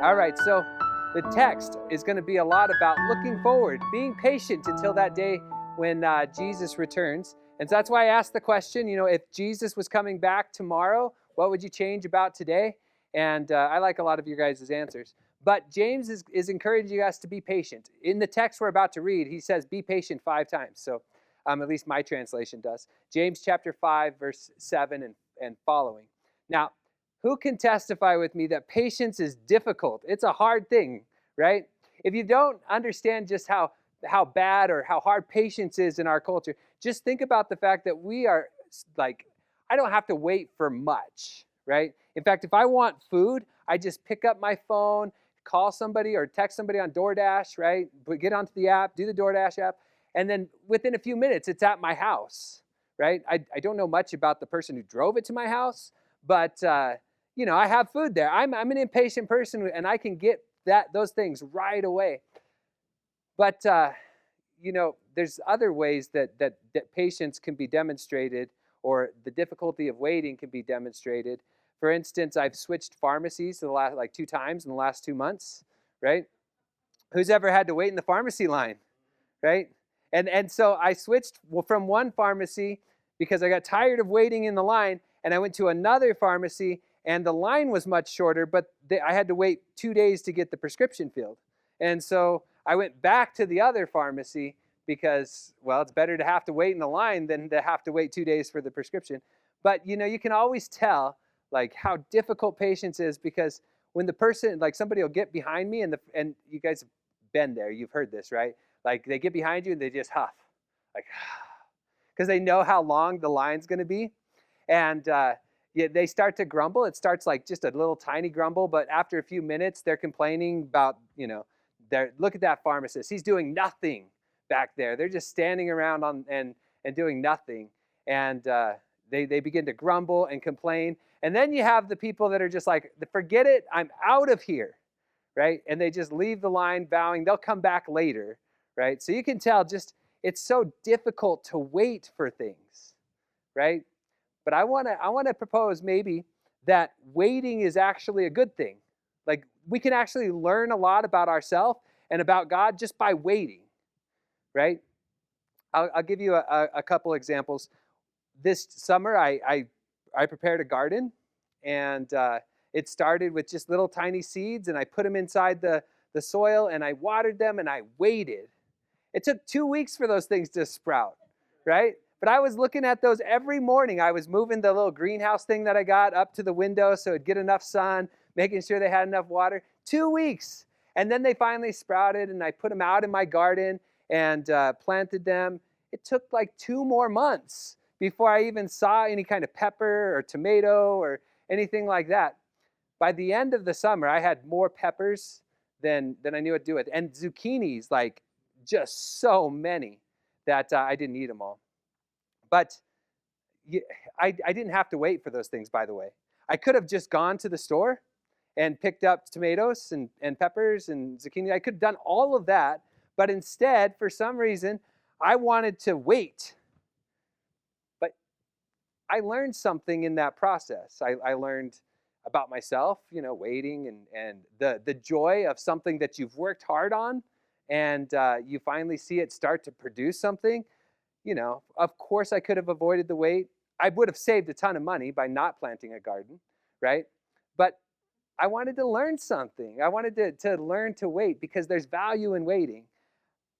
All right, so the text is going to be a lot about looking forward, being patient until that day when Jesus returns. And so that's why I asked the question, if Jesus was coming back tomorrow, what would you change about today? And I like a lot of your guys' answers. But James is encouraging us to be patient. In the text we're about to read, he says, be patient 5 times. So at least my translation does. James chapter 5, verse 7 and following. Now, who can testify with me that patience is difficult? It's a hard thing, right? If you don't understand just how bad or how hard patience is in our culture, just think about the fact that we are I don't have to wait for much, right? In fact, if I want food, I just pick up my phone, call somebody or text somebody on DoorDash, right? Get onto the app, do the DoorDash app, and then within a few minutes, it's at my house, right? I don't know much about the person who drove it to my house, but I have food there. I'm an impatient person, and I can get those things right away. But there's other ways that patience can be demonstrated, or the difficulty of waiting can be demonstrated. For instance, I've switched pharmacies the last 2 times in the last 2 months, right? Who's ever had to wait in the pharmacy line, right? And so I switched from one pharmacy because I got tired of waiting in the line, and I went to another pharmacy, and the line was much shorter, but I had to wait 2 days to get the prescription filled. And so I went back to the other pharmacy because, well, it's better to have to wait in the line than to have to wait 2 days for the prescription. But, you can always tell, how difficult patience is, because when the person, somebody will get behind me, and you guys have been there, you've heard this, right? They get behind you and they just huff, because they know how long the line's going to be. And they start to grumble. It starts just a little tiny grumble, but after a few minutes, they're complaining about, look at that pharmacist. He's doing nothing back there. They're just standing around and doing nothing. And they begin to grumble and complain. And then you have the people that are just forget it, I'm out of here, right? And they just leave the line vowing they'll come back later, right? So you can tell it's so difficult to wait for things, right? But I want to propose maybe that waiting is actually a good thing. We can actually learn a lot about ourselves and about God just by waiting, right? I'll give you a couple examples. This summer, I prepared a garden, and it started with just little tiny seeds, and I put them inside the soil, and I watered them, and I waited. It took 2 weeks for those things to sprout, right? But I was looking at those every morning. I was moving the little greenhouse thing that I got up to the window so it'd get enough sun, making sure they had enough water. 2 weeks. And then they finally sprouted, and I put them out in my garden and planted them. It took 2 more months before I even saw any kind of pepper or tomato or anything like that. By the end of the summer, I had more peppers than I knew what to do with. And zucchinis, just so many that I didn't eat them all. But I didn't have to wait for those things, by the way. I could have just gone to the store and picked up tomatoes and peppers and zucchini. I could have done all of that, but instead, for some reason, I wanted to wait. But I learned something in that process. I learned about myself, waiting and the joy of something that you've worked hard on, and you finally see it start to produce something. Of course I could have avoided the wait. I would have saved a ton of money by not planting a garden, right? But I wanted to learn something. I wanted to learn to wait, because there's value in waiting.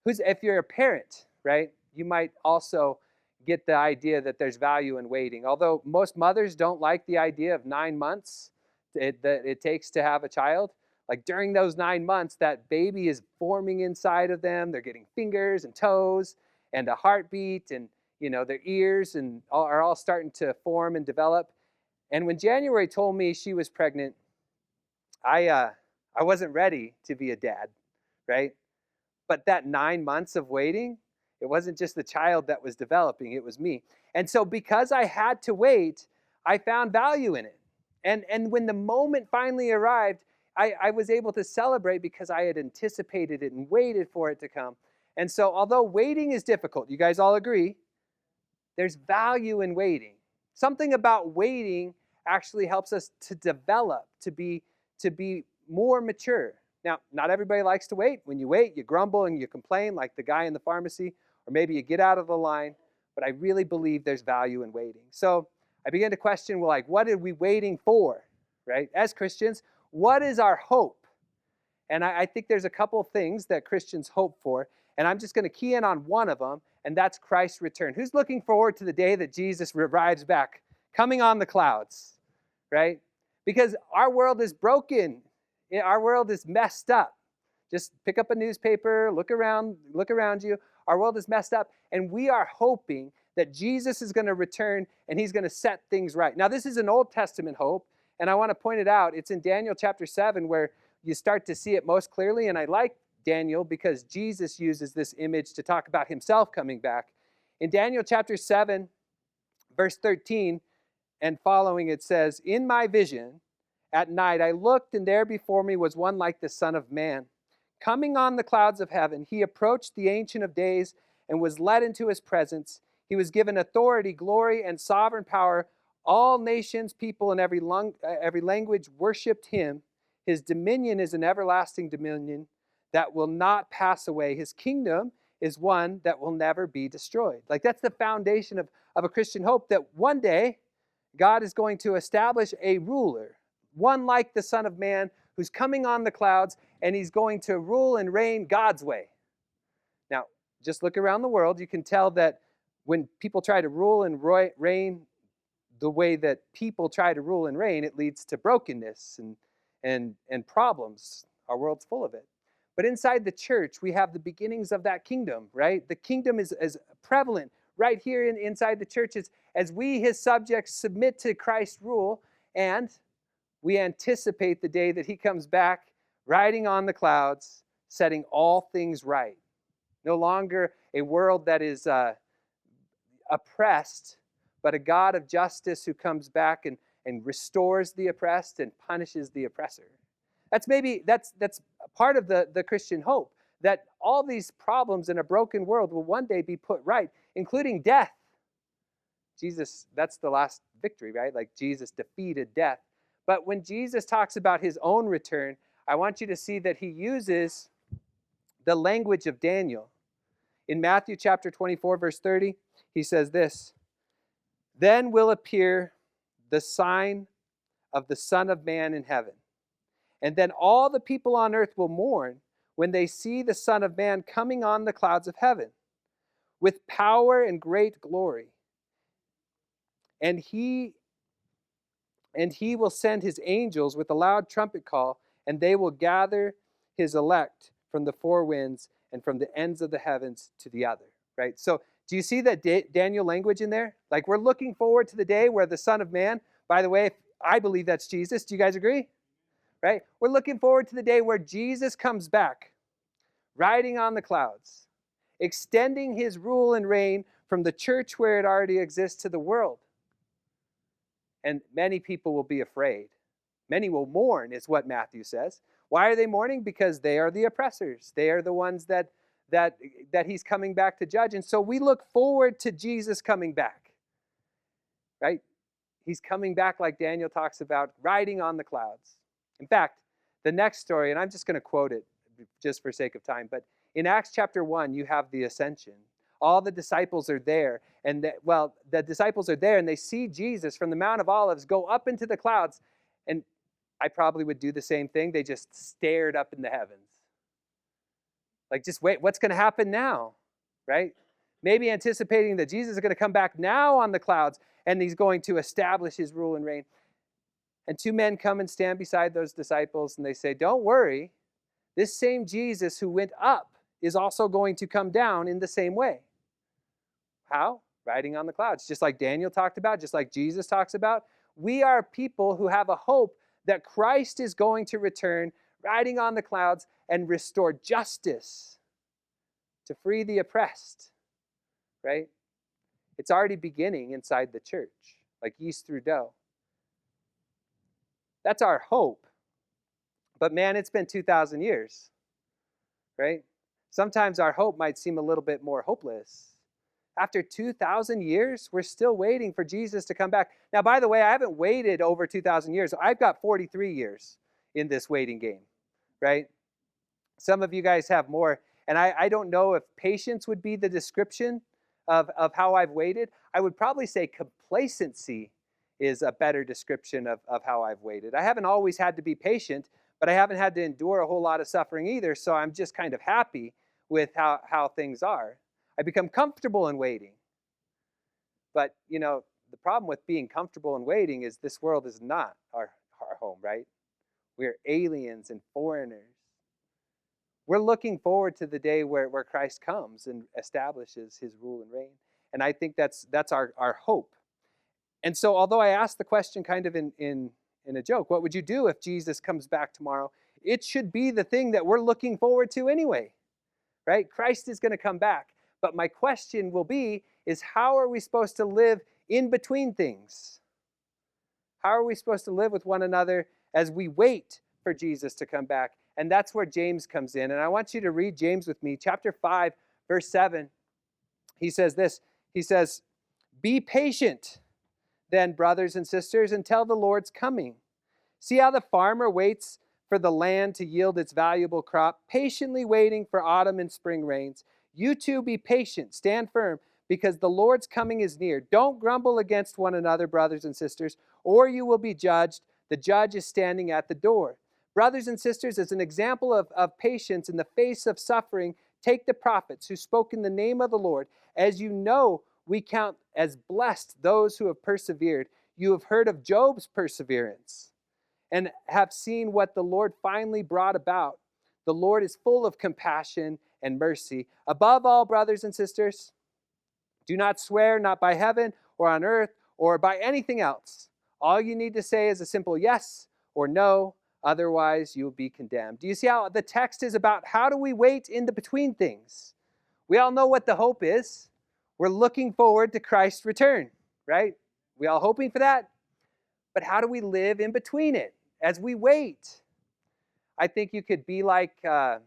If you're a parent, right, you might also get the idea that there's value in waiting. Although most mothers don't like the idea of 9 months that it takes to have a child. During those 9 months, that baby is forming inside of them. They're getting fingers and toes and a heartbeat, and their ears are all starting to form and develop. And when January told me she was pregnant, I wasn't ready to be a dad, right? But that 9 months of waiting, it wasn't just the child that was developing, it was me. And so because I had to wait, I found value in it. And when the moment finally arrived, I was able to celebrate because I had anticipated it and waited for it to come. And so although waiting is difficult, you guys all agree, there's value in waiting. Something about waiting actually helps us to develop, to be more mature. Now, not everybody likes to wait. When you wait, you grumble and you complain like the guy in the pharmacy, or maybe you get out of the line. But I really believe there's value in waiting. So I began to question, well, like, what are we waiting for, right? As Christians, what is our hope? And I think there's a couple things that Christians hope for, and I'm just going to key in on one of them, and that's Christ's return. Who's looking forward to the day that Jesus arrives back, coming on the clouds, right? Because our world is broken. Our world is messed up. Just pick up a newspaper, look around you. Our world is messed up, and we are hoping that Jesus is going to return and he's going to set things right. Now, this is an Old Testament hope, and I want to point it out. It's in Daniel chapter 7 where you start to see it most clearly, and I like Daniel because Jesus uses this image to talk about himself coming back. In Daniel chapter 7, verse 13 and following, it says, "In my vision at night I looked, and there before me was one like the Son of Man. Coming on the clouds of heaven, he approached the Ancient of Days and was led into his presence. He was given authority, glory, and sovereign power. All nations, people, and every language worshipped him. His dominion is an everlasting dominion that will not pass away. His kingdom is one that will never be destroyed." Like, that's the foundation of a Christian hope, that one day God is going to establish a ruler, one like the Son of Man, who's coming on the clouds, and he's going to rule and reign God's way. Now, just look around the world. You can tell that when people try to rule and reign the way that people try to rule and reign, it leads to brokenness and problems. Our world's full of it. But inside the church, we have the beginnings of that kingdom, right? The kingdom is prevalent right here inside the church as we, his subjects, submit to Christ's rule, and we anticipate the day that he comes back, riding on the clouds, setting all things right. No longer a world that is oppressed, but a God of justice who comes back and restores the oppressed and punishes the oppressor. That's part of the Christian hope, that all these problems in a broken world will one day be put right, including death. Jesus, that's the last victory, right? Like, Jesus defeated death. But when Jesus talks about his own return, I want you to see that he uses the language of Daniel. In Matthew chapter 24, verse 30, he says this, "Then will appear the sign of the Son of Man in heaven. And then all the people on earth will mourn when they see the Son of Man coming on the clouds of heaven with power and great glory. And he will send his angels with a loud trumpet call, and they will gather his elect from the four winds and from the ends of the heavens to the other." Right? So do you see that Daniel language in there? Like, we're looking forward to the day where the Son of Man, by the way, I believe that's Jesus. Do you guys agree? Right? We're looking forward to the day where Jesus comes back, riding on the clouds, extending his rule and reign from the church where it already exists to the world. And many people will be afraid. Many will mourn, is what Matthew says. Why are they mourning? Because they are the oppressors. They are the ones that he's coming back to judge. And so we look forward to Jesus coming back. Right? He's coming back, like Daniel talks about, riding on the clouds. In fact, the next story, and I'm just going to quote it just for sake of time, but in Acts chapter 1, you have the ascension. All the disciples are there, and the disciples are there, and they see Jesus from the Mount of Olives go up into the clouds, and I probably would do the same thing. They just stared up in the heavens. Like, just wait, what's going to happen now, right? Maybe anticipating that Jesus is going to come back now on the clouds, and he's going to establish his rule and reign. And two men come and stand beside those disciples, and they say, "Don't worry, this same Jesus who went up is also going to come down in the same way." How? Riding on the clouds, just like Daniel talked about, just like Jesus talks about. We are people who have a hope that Christ is going to return, riding on the clouds, and restore justice to free the oppressed, right? It's already beginning inside the church, like yeast through dough. That's our hope. But man, it's been 2,000 years, right? Sometimes our hope might seem a little bit more hopeless. After 2,000 years, we're still waiting for Jesus to come back. Now, by the way, I haven't waited over 2,000 years. I've got 43 years in this waiting game, right? Some of you guys have more, and I don't know if patience would be the description of how I've waited. I would probably say complacency is a better description of how I've waited. I haven't always had to be patient, but I haven't had to endure a whole lot of suffering either, so I'm just kind of happy with how things are. I become comfortable in waiting. But, the problem with being comfortable in waiting is this world is not our home, right? We're aliens and foreigners. We're looking forward to the day where Christ comes and establishes his rule and reign. And I think that's our hope. And so although I asked the question kind of in a joke, what would you do if Jesus comes back tomorrow? It should be the thing that we're looking forward to anyway, right? Christ is going to come back. But my question will be, is how are we supposed to live in between things? How are we supposed to live with one another as we wait for Jesus to come back? And that's where James comes in. And I want you to read James with me. Chapter 5, verse 7. He says this. He says, "Be patient, then, brothers and sisters, until the Lord's coming. See how the farmer waits for the land to yield its valuable crop, patiently waiting for autumn and spring rains. You too be patient, stand firm, because the Lord's coming is near. Don't grumble against one another, brothers and sisters, or you will be judged. The judge is standing at the door." Brothers and sisters, as an example of patience in the face of suffering, take the prophets who spoke in the name of the Lord. As you know, we count as blessed those who have persevered. You have heard of Job's perseverance and have seen what the Lord finally brought about. The Lord is full of compassion and mercy. Above all, brothers and sisters, do not swear, not by heaven or on earth or by anything else. All you need to say is a simple yes or no. Otherwise, you will be condemned. Do you see how the text is about how do we wait in the between things? We all know what the hope is. We're looking forward to Christ's return, right? We all hoping for that? But how do we live in between it as we wait? I think you could be like the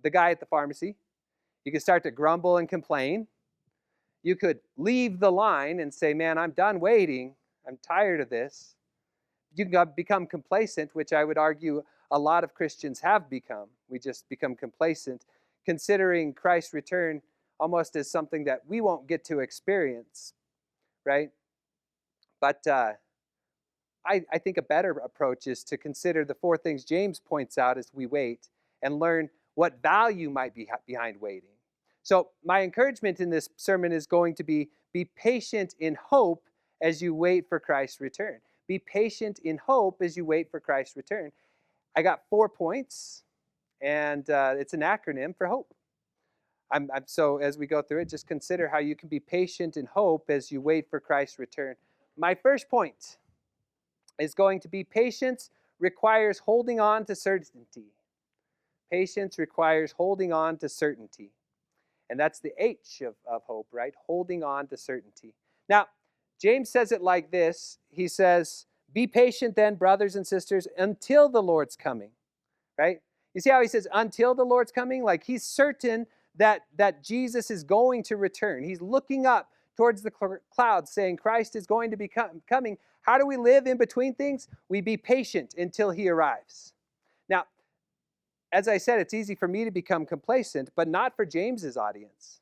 guy at the pharmacy. You could start to grumble and complain. You could leave the line and say, man, I'm done waiting. I'm tired of this. You can become complacent, which I would argue a lot of Christians have become. We just become complacent, considering Christ's return almost as something that we won't get to experience, right? But I think a better approach is to consider the four things James points out as we wait and learn what value might be behind waiting. So my encouragement in this sermon is going to be patient in hope as you wait for Christ's return. Be patient in hope as you wait for Christ's return. I got 4 points, and it's an acronym for hope. So as we go through it, just consider how you can be patient in hope as you wait for Christ's return. My first point is going to be patience requires holding on to certainty. Patience requires holding on to certainty. And that's the H of hope, right? Holding on to certainty. Now, James says it like this. He says, be patient then, brothers and sisters, until the Lord's coming, right? You see how he says, until the Lord's coming? Like he's certain that Jesus is going to return. He's looking up towards the clouds saying Christ is going to be coming. How do we live in between things? We be patient until he arrives. Now, as I said, it's easy for me to become complacent, but not for James's audience,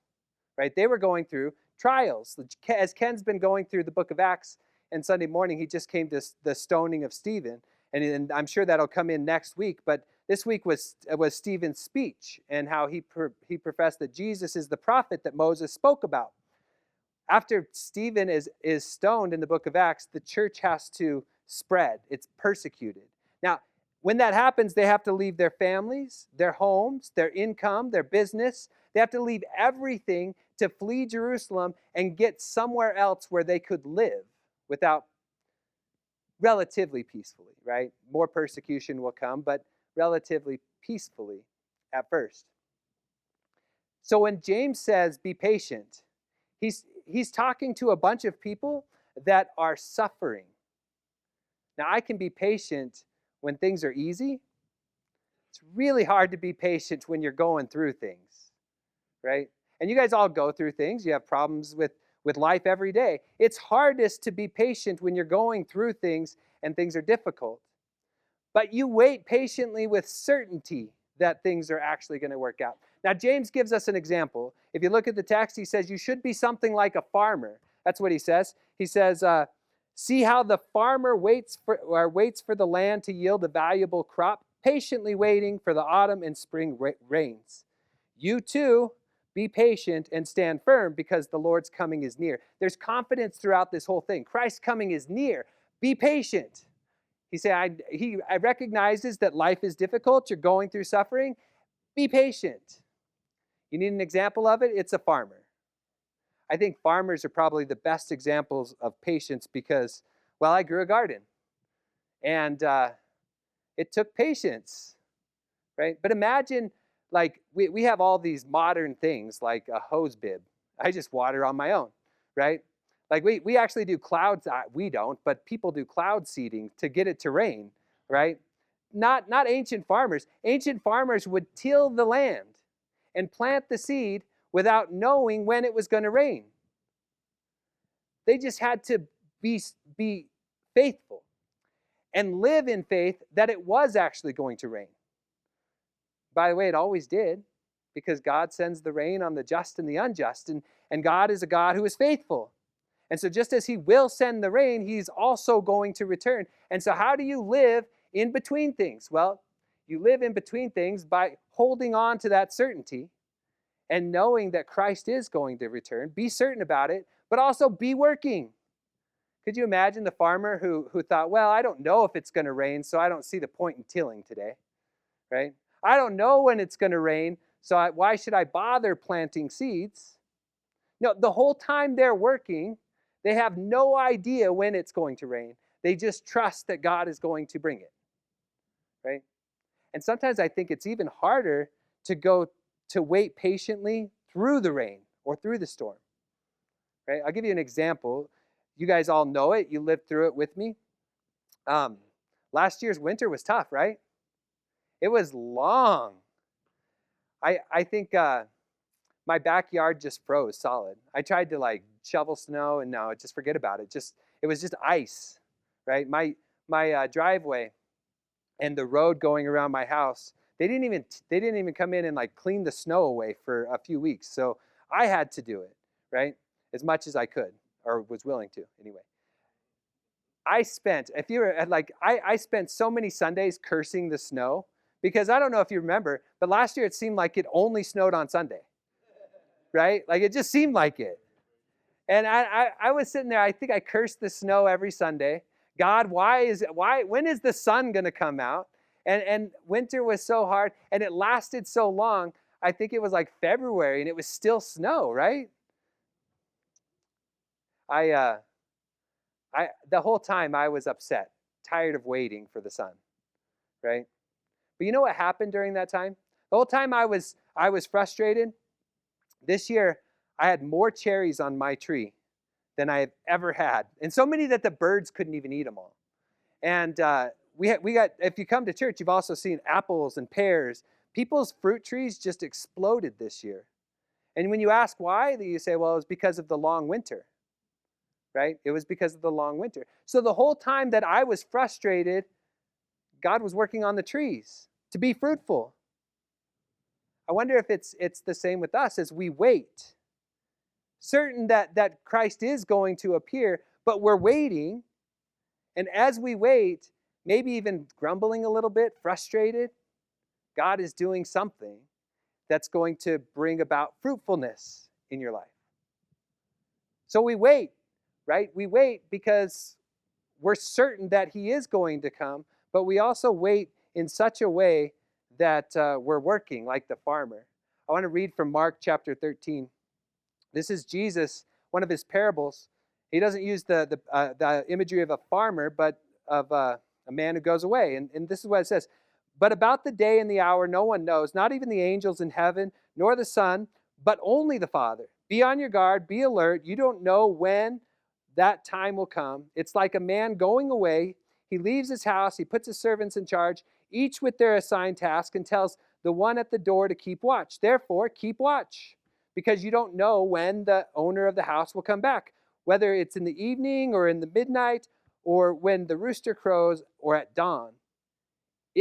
right? They were going through trials. As Ken's been going through the book of Acts, and Sunday morning he just came to the stoning of Stephen, and I'm sure that'll come in next week, but this week was Stephen's speech and how he professed that Jesus is the prophet that Moses spoke about. After Stephen is stoned in the book of Acts, the church has to spread. It's persecuted. Now, when that happens, they have to leave their families, their homes, their income, their business. They have to leave everything to flee Jerusalem and get somewhere else where they could live without relatively peacefully, right? More persecution will come, but relatively peacefully at first. So when James says, be patient, he's talking to a bunch of people that are suffering. Now, I can be patient when things are easy. It's really hard to be patient when you're going through things, right? And you guys all go through things. You have problems with life every day. It's hardest to be patient when you're going through things and things are difficult. but you wait patiently with certainty that things are actually going to work out. Now, James gives us an example. If you look at the text, he says you should be something like a farmer. That's what he says. He says, see how the farmer waits for the land to yield a valuable crop, patiently waiting for the autumn and spring rains. You too, be patient and stand firm because the Lord's coming is near. There's confidence throughout this whole thing. Christ's coming is near. Be patient. He recognizes that life is difficult. You're going through suffering. Be patient. You need an example of it? It's a farmer. I think farmers are probably the best examples of patience because, well, I grew a garden. And it took patience, right? But imagine, like, we have all these modern things like a hose bib. I just water on my own, right? Like we actually do clouds. We don't, but people do cloud seeding to get it to rain, right? Not ancient farmers. Ancient farmers would till the land and plant the seed without knowing when it was going to rain. They just had to be faithful and live in faith that it was actually going to rain. By the way, it always did, because God sends the rain on the just and the unjust, and God is a God who is faithful. And so just as he will send the rain, he's also going to return. And so how do you live in between things? Well, you live in between things by holding on to that certainty and knowing that Christ is going to return. Be certain about it, but also be working. Could you imagine the farmer who thought, well, I don't know if it's going to rain, so I don't see the point in tilling today, right? I don't know when it's going to rain, so why should I bother planting seeds? No, the whole time they're working, they have no idea when it's going to rain. They just trust that God is going to bring it, right? And sometimes I think it's even harder to wait patiently through the rain or through the storm, right? I'll give you an example. You guys all know it. You lived through it with me. Last year's winter was tough, right? It was long. I think my backyard just froze solid. I tried to like shovel snow, and no, just forget about it. It was just ice, right? My driveway and the road going around my house, they didn't even come in and like clean the snow away for a few weeks. So I had to do it, right? As much as I could, or was willing to anyway. I spent so many Sundays cursing the snow, because I don't know if you remember, but last year it seemed like it only snowed on Sunday, right? Like it just seemed like it. And I was sitting there, I think I cursed the snow every Sunday. God, when is the sun going to come out? And winter was so hard, and it lasted so long. I think it was like February, and it was still snow, right? The whole time I was upset, tired of waiting for the sun, right? But you know what happened during that time? The whole time I was frustrated. This year, I had more cherries on my tree than I have ever had, and so many that the birds couldn't even eat them all. And we got. If you come to church, you've also seen apples and pears. People's fruit trees just exploded this year. And when you ask why, you say, well, it was because of the long winter, right? It was because of the long winter. So the whole time that I was frustrated, God was working on the trees to be fruitful. I wonder if it's the same with us as we wait, certain that Christ is going to appear, but we're waiting. And as we wait, maybe even grumbling a little bit, frustrated, God is doing something that's going to bring about fruitfulness in your life. So we wait, right? We wait because we're certain that he is going to come, but we also wait in such a way that we're working like the farmer. I want to read from Mark chapter 13. This is Jesus, one of his parables. He doesn't use the imagery of a farmer, but of a man who goes away. And this is what it says. But about the day and the hour no one knows, not even the angels in heaven, nor the Son, but only the Father. Be on your guard, be alert. You don't know when that time will come. It's like a man going away. He leaves his house, he puts his servants in charge, each with their assigned task, and tells the one at the door to keep watch. Therefore, keep watch, because you don't know when the owner of the house will come back, whether it's in the evening or in the midnight or when the rooster crows or at dawn.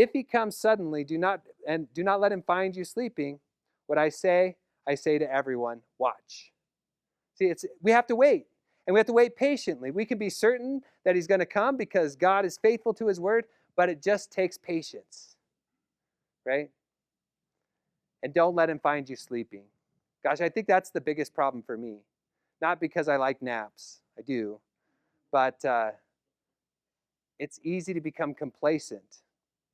If he comes suddenly, do not let him find you sleeping. What I say to everyone, watch. See, we have to wait, and we have to wait patiently. We can be certain that he's going to come because God is faithful to his word, but it just takes patience, right? And don't let him find you sleeping. Gosh, I think that's the biggest problem for me. Not because I like naps, I do, but it's easy to become complacent.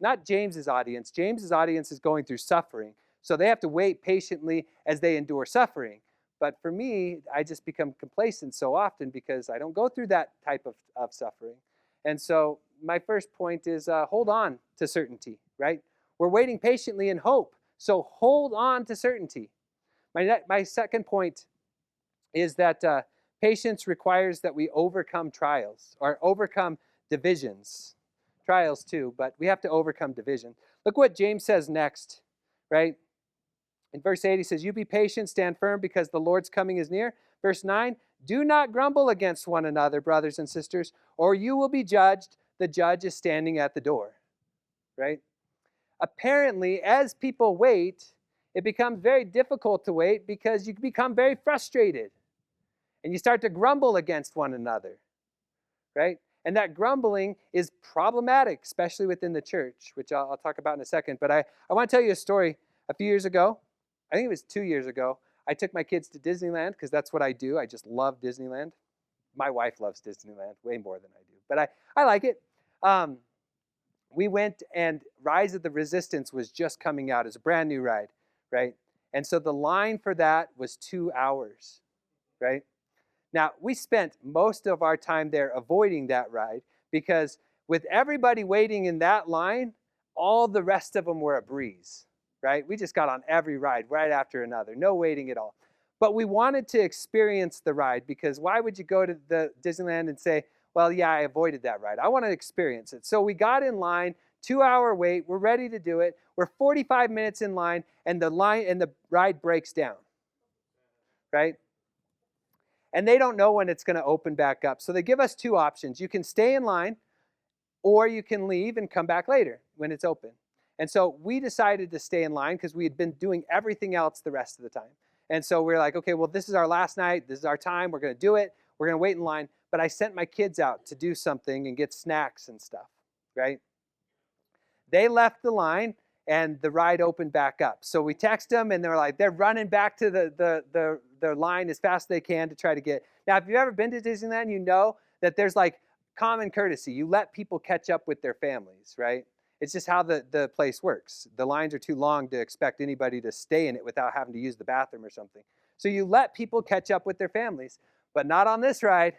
Not James's audience. James's audience is going through suffering, so they have to wait patiently as they endure suffering. But for me, I just become complacent so often because I don't go through that type of suffering. And so my first point is hold on to certainty, right? We're waiting patiently in hope, so hold on to certainty. My second point is that patience requires that we overcome trials or overcome divisions. Trials too, but we have to overcome division. Look what James says next, right? In verse 8, he says, you be patient, stand firm, because the Lord's coming is near. Verse 9, do not grumble against one another, brothers and sisters, or you will be judged. The judge is standing at the door, right? Apparently, as people wait, it becomes very difficult to wait because you become very frustrated and you start to grumble against one another, right? And that grumbling is problematic, especially within the church, which I'll talk about in a second. But I want to tell you a story. A few years ago, I think it was 2 years ago, I took my kids to Disneyland because that's what I do. I just love Disneyland. My wife loves Disneyland way more than I do, but I like it. We went, and Rise of the Resistance was just coming out as a brand new ride, right? And so the line for that was 2 hours, right? Now, we spent most of our time there avoiding that ride because with everybody waiting in that line, all the rest of them were a breeze, right? We just got on every ride right after another, no waiting at all. But we wanted to experience the ride because why would you go to the Disneyland and say, well, yeah, I avoided that ride. I want to experience it. So we got in line, 2-hour wait, we're ready to do it. We're 45 minutes in line, and the ride breaks down, right? And they don't know when it's going to open back up. So they give us 2 options. You can stay in line, or you can leave and come back later when it's open. And so we decided to stay in line because we had been doing everything else the rest of the time. And so we're like, okay, well, this is our last night. This is our time. We're going to do it. We're going to wait in line. But I sent my kids out to do something and get snacks and stuff, right? They left the line, and the ride opened back up. So we text them, and they're running back to the line as fast as they can to try to get. Now, if you've ever been to Disneyland, you know that there's like common courtesy. You let people catch up with their families, right? It's just how the place works. The lines are too long to expect anybody to stay in it without having to use the bathroom or something. So you let people catch up with their families, but not on this ride.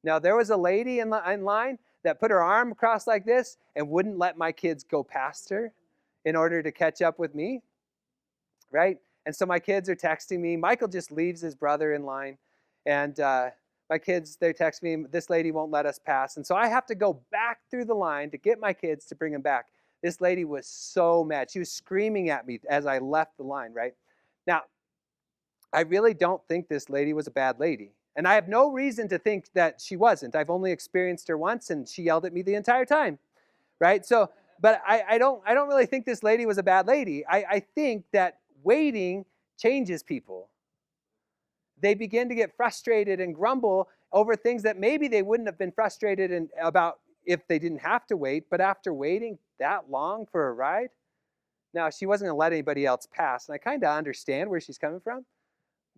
Now, there was a lady in line that put her arm across like this and wouldn't let my kids go past her in order to catch up with me, right? And so my kids are texting me. Michael just leaves his brother in line, and my kids, they text me, this lady won't let us pass. And so I have to go back through the line to get my kids to bring them back. This lady was so mad. She was screaming at me as I left the line, right? Now, I really don't think this lady was a bad lady. And I have no reason to think that she wasn't. I've only experienced her once, and she yelled at me the entire time, right? So, but I don't really think this lady was a bad lady. I think that waiting changes people. They begin to get frustrated and grumble over things that maybe they wouldn't have been frustrated about if they didn't have to wait. But after waiting that long for a ride, now she wasn't going to let anybody else pass. And I kind of understand where she's coming from,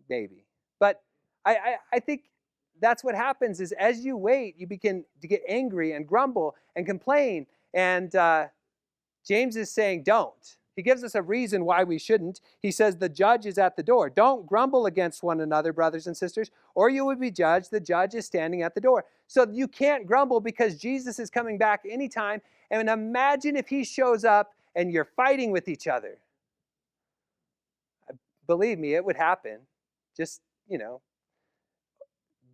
maybe. But I think that's what happens is as you wait, you begin to get angry and grumble and complain. And James is saying don't. He gives us a reason why we shouldn't. He says the judge is at the door. Don't grumble against one another, brothers and sisters, or you will be judged. The judge is standing at the door. So you can't grumble because Jesus is coming back anytime. And imagine if he shows up and you're fighting with each other. Believe me, it would happen. Just,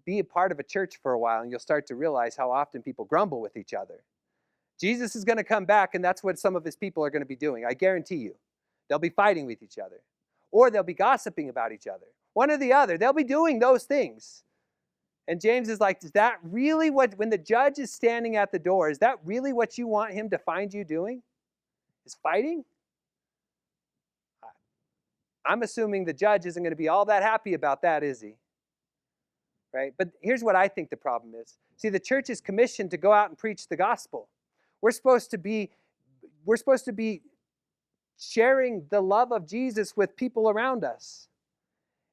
be a part of a church for a while and you'll start to realize how often people grumble with each other. Jesus is going to come back, and that's what some of his people are going to be doing. I guarantee you. They'll be fighting with each other. Or they'll be gossiping about each other. One or the other. They'll be doing those things. And James is like, is that really when the judge is standing at the door, is that really what you want him to find you doing? is fighting, I'm assuming the judge isn't going to be all that happy about that, is he? Right? But here's what I think the problem is. See, the church is commissioned to go out and preach the gospel. We're supposed to be sharing the love of Jesus with people around us.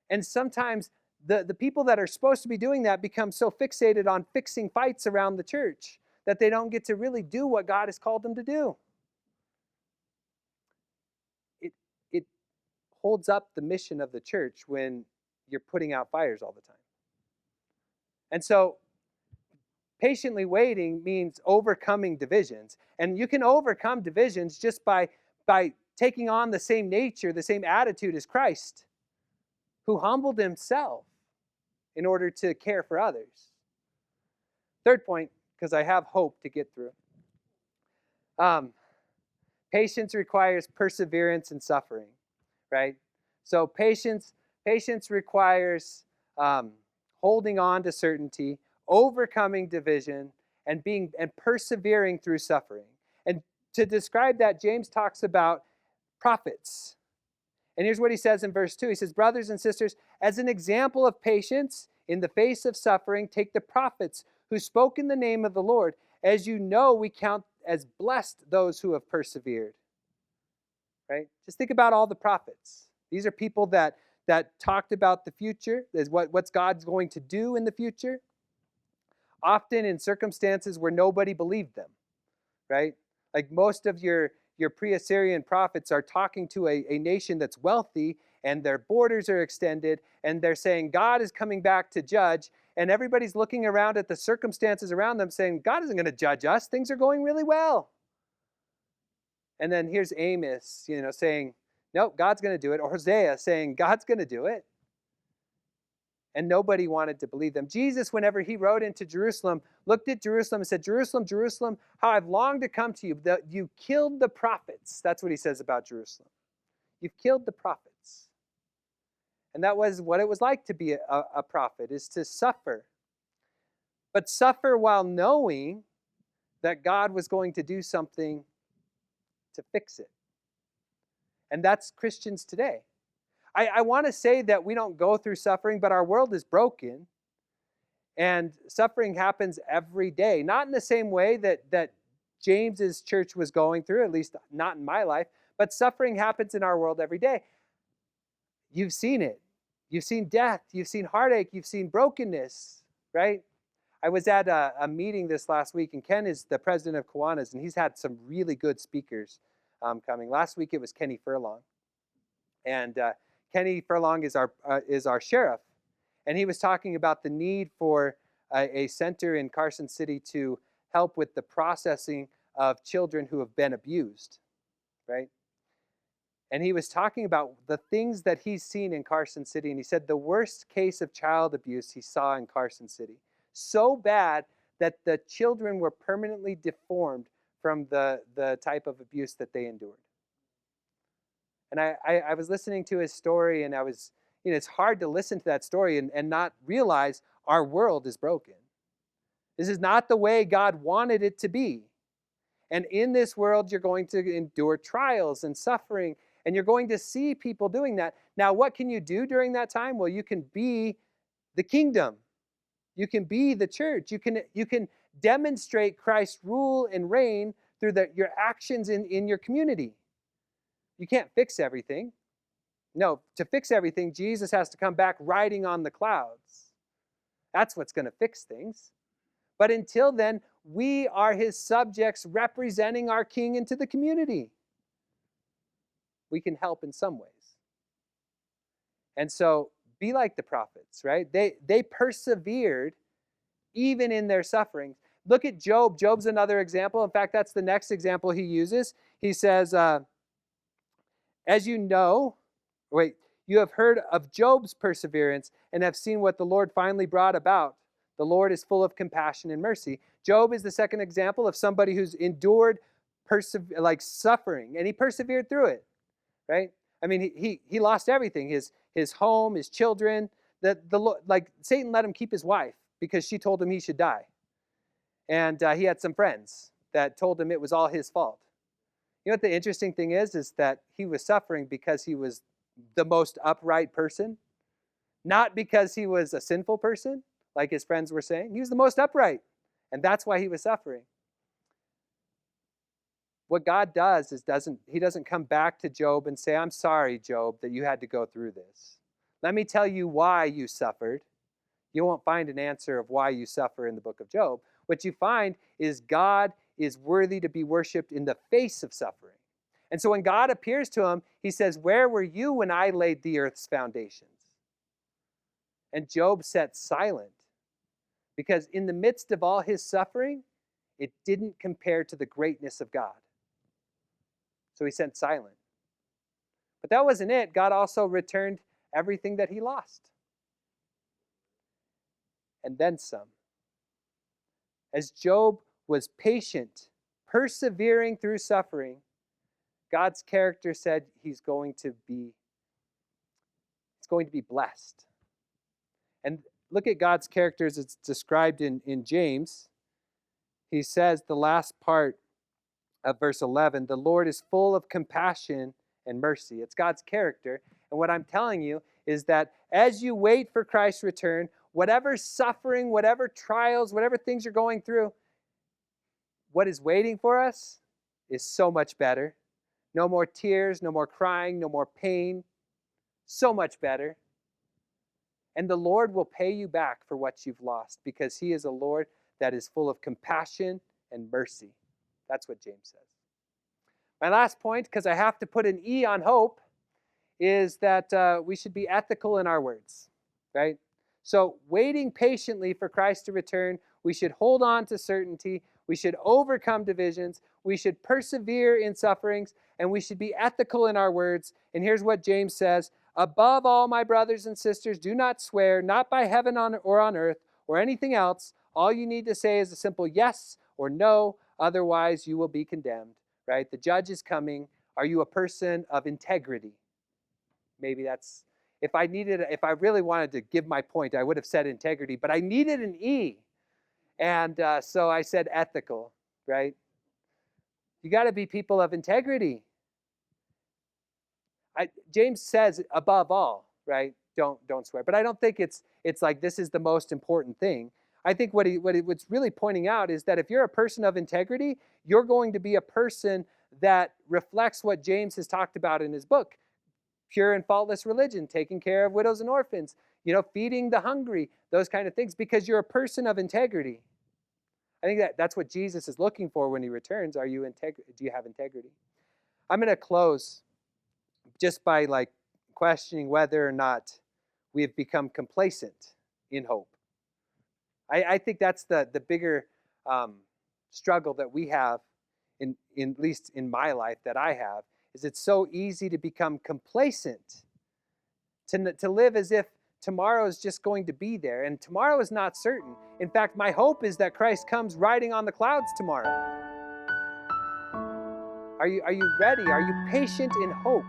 And sometimes the people that are supposed to be doing that become so fixated on fixing fights around the church that they don't get to really do what God has called them to do. It holds up the mission of the church when you're putting out fires all the time. And so patiently waiting means overcoming divisions. And you can overcome divisions just by taking on the same nature, the same attitude as Christ, who humbled himself in order to care for others. Third point, because I have hope to get through. Patience requires perseverance and suffering, right? So patience requires holding on to certainty, overcoming division, and persevering through suffering. And to describe that, James talks about prophets. And here's what he says in verse 2. He says, brothers and sisters, as an example of patience in the face of suffering, take the prophets who spoke in the name of the Lord. As you know, we count as blessed those who have persevered. Right? Just think about all the prophets. These are people that talked about the future, is what's God's going to do in the future. Often in circumstances where nobody believed them. Right? Like most of your pre-Assyrian prophets are talking to a nation that's wealthy and their borders are extended and they're saying God is coming back to judge, and everybody's looking around at the circumstances around them saying God isn't going to judge us. Things are going really well. And then here's Amos, saying, nope, God's going to do it. Or Hosea saying, God's going to do it. And nobody wanted to believe them. Jesus, whenever he rode into Jerusalem, looked at Jerusalem and said, Jerusalem, Jerusalem, how I've longed to come to you. You killed the prophets. That's what he says about Jerusalem. You've killed the prophets. And that was what it was like to be a prophet, is to suffer. But suffer while knowing that God was going to do something to fix it. And that's Christians today. I want to say that we don't go through suffering, but our world is broken. And suffering happens every day. Not in the same way that James's church was going through, at least not in my life, but suffering happens in our world every day. You've seen it. You've seen death. You've seen heartache. You've seen brokenness, right? I was at a meeting this last week, and Ken is the president of Kiwanis, and he's had some really good speakers coming. Last week it was Kenny Furlong. And Kenny Furlong is our sheriff, and he was talking about the need for a center in Carson City to help with the processing of children who have been abused, right? And he was talking about the things that he's seen in Carson City, and he said the worst case of child abuse he saw in Carson City. So bad that the children were permanently deformed from the type of abuse that they endured. And I was listening to his story, and I was, it's hard to listen to that story and not realize our world is broken. This is not the way God wanted it to be. And in this world, you're going to endure trials and suffering, and you're going to see people doing that. Now, what can you do during that time? Well, you can be the kingdom. You can be the church. You can demonstrate Christ's rule and reign through your actions in your community. You can't fix everything. No, to fix everything, Jesus has to come back riding on the clouds. That's what's going to fix things. But until then, we are his subjects representing our king into the community. We can help in some ways. And so be like the prophets, right? They persevered even in their sufferings. Look at Job. Job's another example. In fact, that's the next example he uses. He says, as you know, you have heard of Job's perseverance and have seen what the Lord finally brought about. The Lord is full of compassion and mercy. Job is the second example of somebody who's endured suffering, and he persevered through it, right? I mean, he lost everything, his home, his children. Satan let him keep his wife because she told him he should die. And he had some friends that told him it was all his fault. You know what the interesting thing is that he was suffering because he was the most upright person, not because he was a sinful person, like his friends were saying. He was the most upright, and that's why he was suffering. What God does is he doesn't come back to Job and say, I'm sorry, Job, that you had to go through this. Let me tell you why you suffered. You won't find an answer of why you suffer in the book of Job. What you find is God is worthy to be worshiped in the face of suffering. And so when God appears to him, he says, where were you when I laid the earth's foundations? And Job sat silent because in the midst of all his suffering, it didn't compare to the greatness of God. So he sat silent. But that wasn't it. God also returned everything that he lost. And then some. As Job was patient, persevering through suffering, God's character said he's going to be blessed. And look at God's character as it's described in James. He says, the last part of verse 11, the Lord is full of compassion and mercy. It's God's character. And what I'm telling you is that as you wait for Christ's return, whatever suffering, whatever trials, whatever things you're going through, what is waiting for us is so much better. No more tears, no more crying, no more pain. So much better. And the Lord will pay you back for what you've lost because he is a Lord that is full of compassion and mercy. That's what James says. My last point, because I have to put an E on hope, is that we should be ethical in our words, right? So waiting patiently for Christ to return, we should hold on to certainty, we should overcome divisions, we should persevere in sufferings, and we should be ethical in our words. And here's what James says, above all, my brothers and sisters, do not swear, not by heaven or on earth or anything else. All you need to say is a simple yes or no, otherwise you will be condemned, right? The judge is coming. Are you a person of integrity? Maybe that's, if I really wanted to give my point, I would have said integrity, but I needed an E. And so I said ethical, right? You got to be people of integrity. James says above all, right? Don't swear. But I don't think it's like this is the most important thing. I think what's really pointing out is that if you're a person of integrity, you're going to be a person that reflects what James has talked about in his book. Pure and faultless religion, taking care of widows and orphans, feeding the hungry, those kind of things, because you're a person of integrity. I think that's what Jesus is looking for when he returns. Do you have integrity? I'm going to close just by questioning whether or not we have become complacent in hope. I think that's the bigger struggle that we have, in at least in my life that I have, is it's so easy to become complacent, to live as if tomorrow is just going to be there, and tomorrow is not certain. In fact, my hope is that Christ comes riding on the clouds tomorrow. Are you ready? Are you patient in hope?